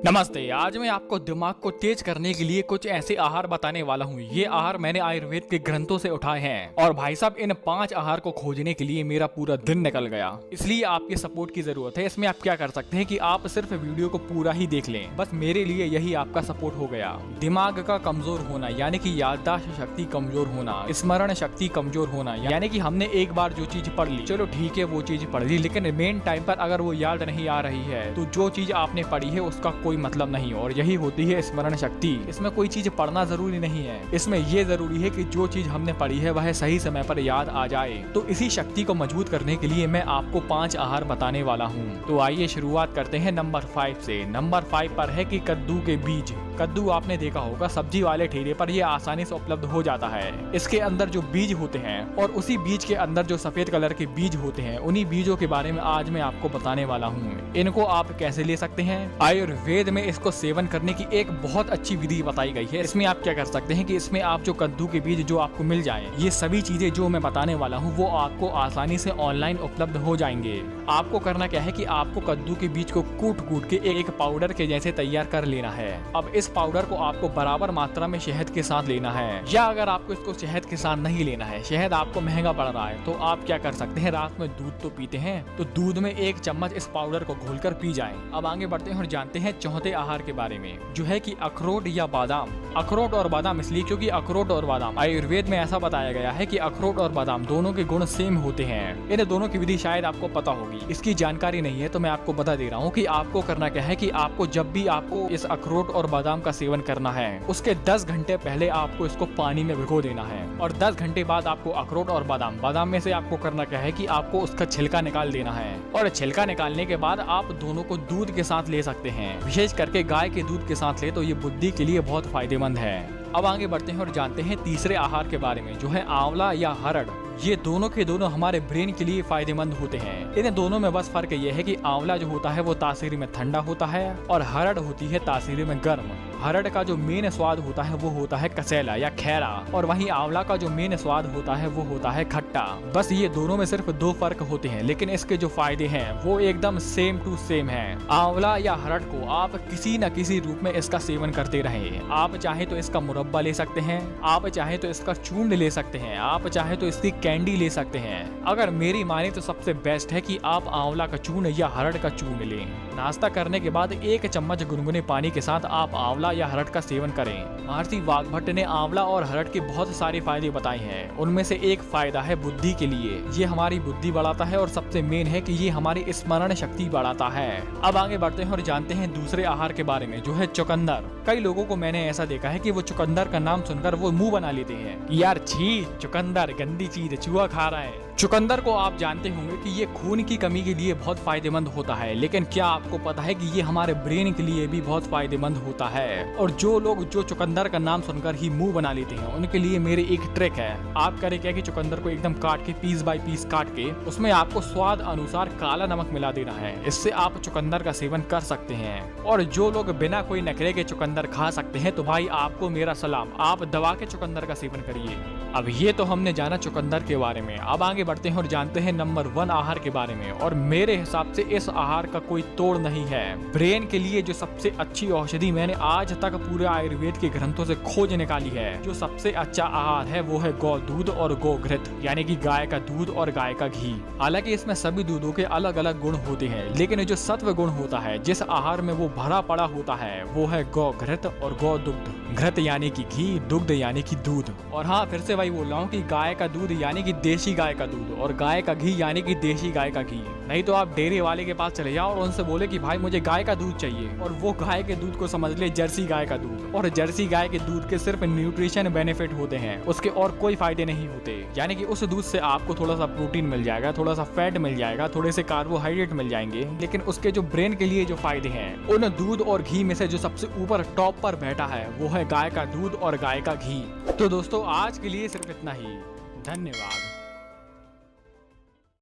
नमस्ते। आज मैं आपको दिमाग को तेज करने के लिए कुछ ऐसे आहार बताने वाला हूँ। ये आहार मैंने आयुर्वेद के ग्रंथों से उठाए हैं और भाई साहब इन 5 आहार को खोजने के लिए मेरा पूरा दिन निकल गया। इसलिए आपकी सपोर्ट की जरूरत है। इसमें आप क्या कर सकते हैं कि आप सिर्फ वीडियो को पूरा ही देख लें। बस मेरे लिए यही आपका सपोर्ट हो गया। दिमाग का कमजोर होना यानी कि याददाश्त शक्ति कमजोर होना, स्मरण शक्ति कमजोर होना, यानी कि हमने एक बार जो चीज पढ़ ली, चलो ठीक है वो चीज पढ़ ली, लेकिन मेन टाइम पर अगर वो याद नहीं आ रही है तो जो चीज आपने पढ़ी है उसका कोई मतलब नहीं। और यही होती है स्मरण शक्ति। इसमें कोई चीज पढ़ना जरूरी नहीं है, इसमें ये जरूरी है कि जो चीज हमने पढ़ी है वह सही समय पर याद आ जाए। तो इसी शक्ति को मजबूत करने के लिए मैं आपको 5 आहार बताने वाला हूँ। तो आइए शुरुआत करते हैं नंबर 5 से। नंबर 5 पर है कि कद्दू के बीज। कद्दू आपने देखा होगा सब्जी वाले ठेले पर ये आसानी से उपलब्ध हो जाता है। इसके अंदर जो बीज होते हैं और उसी बीज के अंदर जो सफेद कलर के बीज होते हैं, उन्हीं बीजों के बारे में आज मैं आपको बताने वाला हूँ। इनको आप कैसे ले सकते हैं? आयुर्वेद में इसको सेवन करने की एक बहुत अच्छी विधि बताई गई है। इसमें आप क्या कर सकते हैं कि इसमें आप जो कद्दू के बीज जो आपको मिल जाए, ये सभी चीजें जो मैं बताने वाला हूँ वो आपको आसानी से ऑनलाइन उपलब्ध हो जाएंगे। आपको करना क्या है कि आपको कद्दू के बीज को कूट के एक पाउडर के जैसे तैयार कर लेना है। अब इस पाउडर को आपको बराबर मात्रा में शहद के साथ लेना है, या अगर आपको इसको शहद के साथ नहीं लेना है, शहद आपको महंगा पड़ रहा है, तो आप क्या कर सकते हैं, रात में दूध तो पीते हैं तो दूध में 1 चम्मच इस पाउडर को घोलकर पी जाएं। अब आगे बढ़ते हैं और जानते हैं चौथे आहार के बारे में, जो है कि अखरोट या बादाम। अखरोट और बादाम इसलिए क्योंकि अखरोट और बादाम आयुर्वेद में ऐसा बताया गया है कि अखरोट और बादाम दोनों के गुण सेम होते हैं। इन दोनों की विधि शायद आपको पता होगी, इसकी जानकारी नहीं है तो मैं आपको बता दे रहा हूँ कि आपको करना क्या है कि आपको जब भी आपको इस अखरोट और बादाम का सेवन करना है, उसके 10 घंटे पहले आपको इसको पानी में भिगो देना है और 10 घंटे बाद आपको अखरोट और बादाम में से आपको करना क्या है कि आपको उसका छिलका निकाल देना है। और छिलका निकालने के बाद आप दोनों को दूध के साथ ले सकते हैं। विशेष करके गाय के दूध के साथ ले तो ये बुद्धि के लिए बहुत फायदेमंद है। अब आगे बढ़ते हैं और जानते हैं तीसरे आहार के बारे में, जो है आंवला या हरड़। ये दोनों के दोनों हमारे ब्रेन के लिए फायदेमंद होते हैं। इन दोनों में बस फर्क ये है कि आंवला जो होता है वो तासीर में ठंडा होता है और हरड़ होती है तासीर में गर्म। हरड़ का जो मेन स्वाद होता है वो होता है कसेला या खैरा, और वहीं आंवला का जो मेन स्वाद होता है वो होता है खट्टा। बस ये दोनों में सिर्फ 2 फर्क होते हैं, लेकिन इसके जो फायदे हैं वो एकदम सेम टू सेम है। आंवला या हरड़ को आप किसी न किसी रूप में इसका सेवन करते रहें। आप चाहे तो इसका मुरब्बा ले सकते हैं, आप चाहे तो इसका चूर्ण ले सकते हैं, आप चाहे तो इसकी कैंडी ले सकते हैं। अगर मेरी माने तो सबसे बेस्ट है कि आप आंवला का चूर्ण या हरड़ का चूर्ण लें। नाश्ता करने के बाद 1 चम्मच गुनगुने पानी के साथ आप आंवला या हरड़ का सेवन करें। महर्षि वाग्भट ने आंवला और हरड़ के बहुत सारे फायदे बताए हैं। उनमें से एक फायदा है बुद्धि के लिए। ये हमारी बुद्धि बढ़ाता है और सबसे मेन है कि ये हमारी स्मरण शक्ति बढ़ाता है। अब आगे बढ़ते हैं और जानते हैं दूसरे आहार के बारे में, जो है चुकंदर। कई लोगों को मैंने ऐसा देखा है कि वो चुकंदर का नाम सुनकर वो मुंह बना लेते हैं, यार छी चुकंदर गंदी चीज, चूहा खा रहा है। चुकंदर को आप जानते होंगे कि ये खून की कमी के लिए बहुत फायदेमंद होता है, लेकिन क्या आपको पता है कि ये हमारे ब्रेन के लिए भी बहुत फायदेमंद होता है। और जो लोग जो चुकंदर का नाम सुनकर ही मुंह बना लेते हैं, उनके लिए मेरी एक ट्रिक है। आप करें क्या कि चुकंदर को एकदम काट के पीस बाय पीस काट के उसमें आपको स्वाद अनुसार काला नमक मिला देना है। इससे आप चुकंदर का सेवन कर सकते हैं। और जो लोग बिना कोई नखरे के चुकंदर खा सकते हैं, तो भाई आपको मेरा सलाम, आप दबा के चुकंदर का सेवन करिए। अब ये तो हमने जाना चुकंदर के बारे में। अब आगे बढ़ते हैं और जानते हैं नंबर 1 आहार के बारे में। और मेरे हिसाब से इस आहार का कोई तोड़ नहीं है। ब्रेन के लिए जो सबसे अच्छी औषधि मैंने आज तक पूरे आयुर्वेद के ग्रंथों से खोज निकाली है, जो सबसे अच्छा आहार है वो है गौ दूध और गौ घृत, यानी कि गाय का दूध और गाय का घी। हालांकि इसमें सभी दूधों के अलग अलग गुण होते हैं, लेकिन जो सत्व गुण होता है जिस आहार में वो भरा पड़ा होता है वो है गौ घृत और गौ दुग्ध। घृत यानी कि घी, दुग्ध यानी कि दूध। और हाँ, फिर से वही बोल रहा हूँ कि गाय का दूध यानी कि देशी गाय का दूध और गाय का घी यानी कि देशी गाय का घी। नहीं तो आप डेयरी वाले के पास चले जाओ और उनसे बोले कि भाई मुझे गाय का दूध चाहिए, और वो गाय के दूध को समझ ले जर्सी गाय का दूध। और जर्सी गाय के दूध के सिर्फ न्यूट्रिशन बेनिफिट होते हैं, उसके और कोई फायदे नहीं होते। यानी कि उस दूध से आपको थोड़ा सा प्रोटीन मिल जाएगा, थोड़ा सा फैट मिल जाएगा, थोड़े से कार्बोहाइड्रेट मिल जाएंगे, लेकिन उसके जो ब्रेन के लिए जो फायदे हैं, उन दूध और घी में से जो सबसे ऊपर टॉप पर बैठा है वो है गाय का दूध और गाय का घी। तो दोस्तों आज के लिए सिर्फ इतना ही। धन्यवाद।